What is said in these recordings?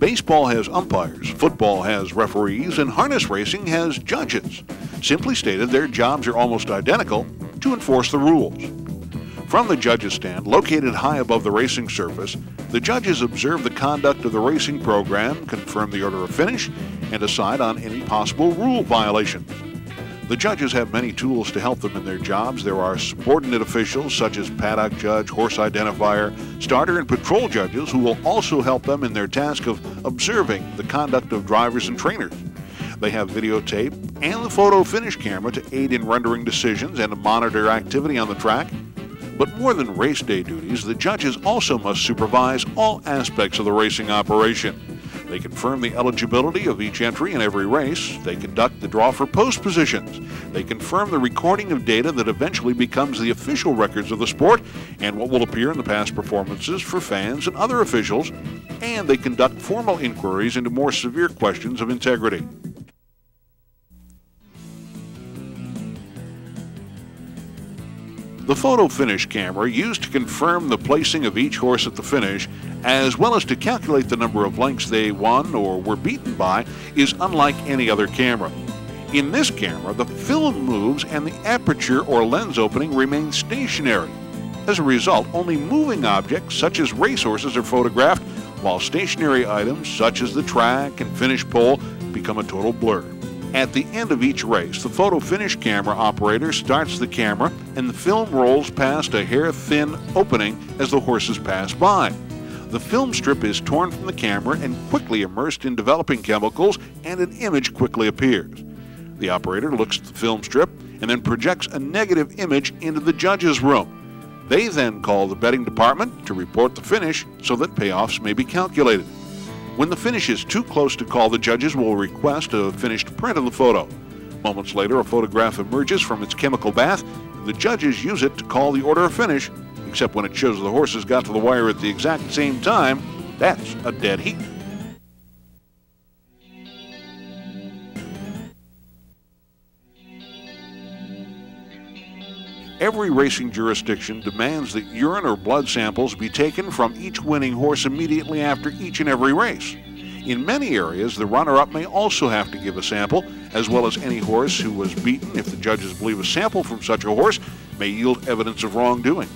Baseball has umpires, football has referees, and harness racing has judges. Simply stated, their jobs are almost identical: to enforce the rules. From the judges' stand, located high above the racing surface, the judges observe the conduct of the racing program, confirm the order of finish, and decide on any possible rule violations. The judges have many tools to help them in their jobs. There are subordinate officials such as paddock judge, horse identifier, starter, and patrol judges who will also help them in their task of observing the conduct of drivers and trainers. They have videotape and the photo finish camera to aid in rendering decisions and to monitor activity on the track. But more than race day duties, the judges also must supervise all aspects of the racing operation. They confirm the eligibility of each entry in every race. They conduct the draw for post positions. They confirm the recording of data that eventually becomes the official records of the sport and what will appear in the past performances for fans and other officials. And they conduct formal inquiries into more severe questions of integrity. The photo finish camera, used to confirm the placing of each horse at the finish, as well as to calculate the number of lengths they won or were beaten by, is unlike any other camera. In this camera, the film moves and the aperture or lens opening remains stationary. As a result, only moving objects such as racehorses are photographed, while stationary items such as the track and finish pole become a total blur. At the end of each race, the photo finish camera operator starts the camera and the film rolls past a hair-thin opening as the horses pass by. The film strip is torn from the camera and quickly immersed in developing chemicals, and an image quickly appears. The operator looks at the film strip and then projects a negative image into the judges' room. They then call the betting department to report the finish so that payoffs may be calculated. When the finish is too close to call, the judges will request a finished print of the photo. Moments later, a photograph emerges from its chemical bath. The judges use it to call the order of finish, except when it shows the horses got to the wire at the exact same time. That's a dead heat. Every racing jurisdiction demands that urine or blood samples be taken from each winning horse immediately after each and every race. In many areas, the runner-up may also have to give a sample, as well as any horse who was beaten, if the judges believe a sample from such a horse may yield evidence of wrongdoing.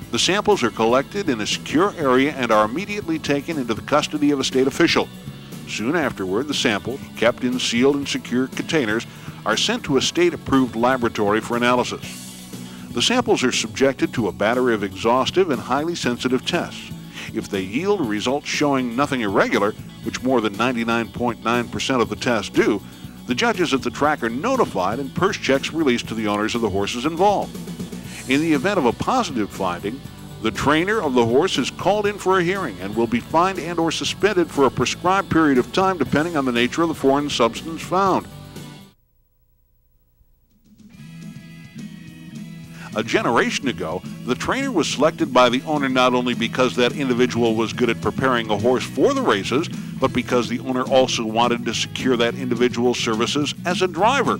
The samples are collected in a secure area and are immediately taken into the custody of a state official. Soon afterward, the samples, kept in sealed and secure containers, are sent to a state-approved laboratory for analysis. The samples are subjected to a battery of exhaustive and highly sensitive tests. If they yield results showing nothing irregular, which more than 99.9% of the tests do, the judges at the track are notified and purse checks released to the owners of the horses involved. In the event of a positive finding, the trainer of the horse is called in for a hearing and will be fined and/or suspended for a prescribed period of time depending on the nature of the foreign substance found. A generation ago, the trainer was selected by the owner not only because that individual was good at preparing a horse for the races, but because the owner also wanted to secure that individual's services as a driver.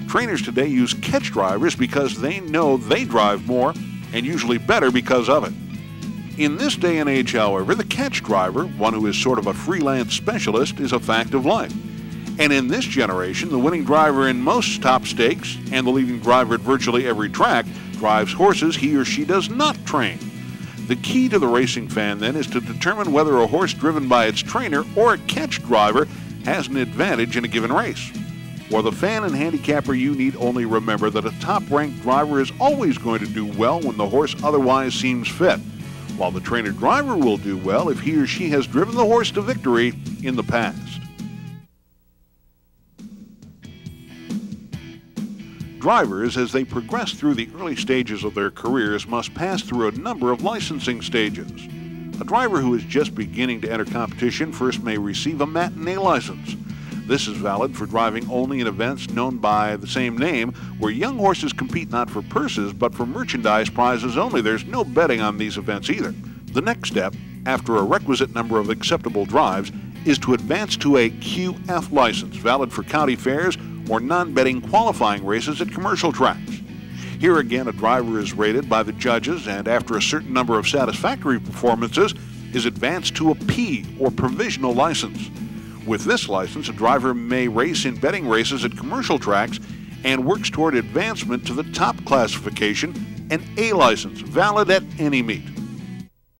Trainers today use catch drivers because they know they drive more, and usually better because of it. In this day and age, however, the catch driver, one who is sort of a freelance specialist, is a fact of life. And in this generation, the winning driver in most top stakes and the leading driver at virtually every track drives horses he or she does not train. The key to the racing fan, then, is to determine whether a horse driven by its trainer or a catch driver has an advantage in a given race. For the fan and handicapper, you need only remember that a top-ranked driver is always going to do well when the horse otherwise seems fit, while the trainer driver will do well if he or she has driven the horse to victory in the past. Drivers, as they progress through the early stages of their careers, must pass through a number of licensing stages. A driver who is just beginning to enter competition first may receive a matinee license. This is valid for driving only in events known by the same name, where young horses compete not for purses, but for merchandise prizes only. There's no betting on these events either. The next step, after a requisite number of acceptable drives, is to advance to a QF license, valid for county fairs or non-betting qualifying races at commercial tracks. Here again, a driver is rated by the judges, and after a certain number of satisfactory performances, is advanced to a P, or provisional license. With this license, a driver may race in betting races at commercial tracks and works toward advancement to the top classification, an A license, valid at any meet.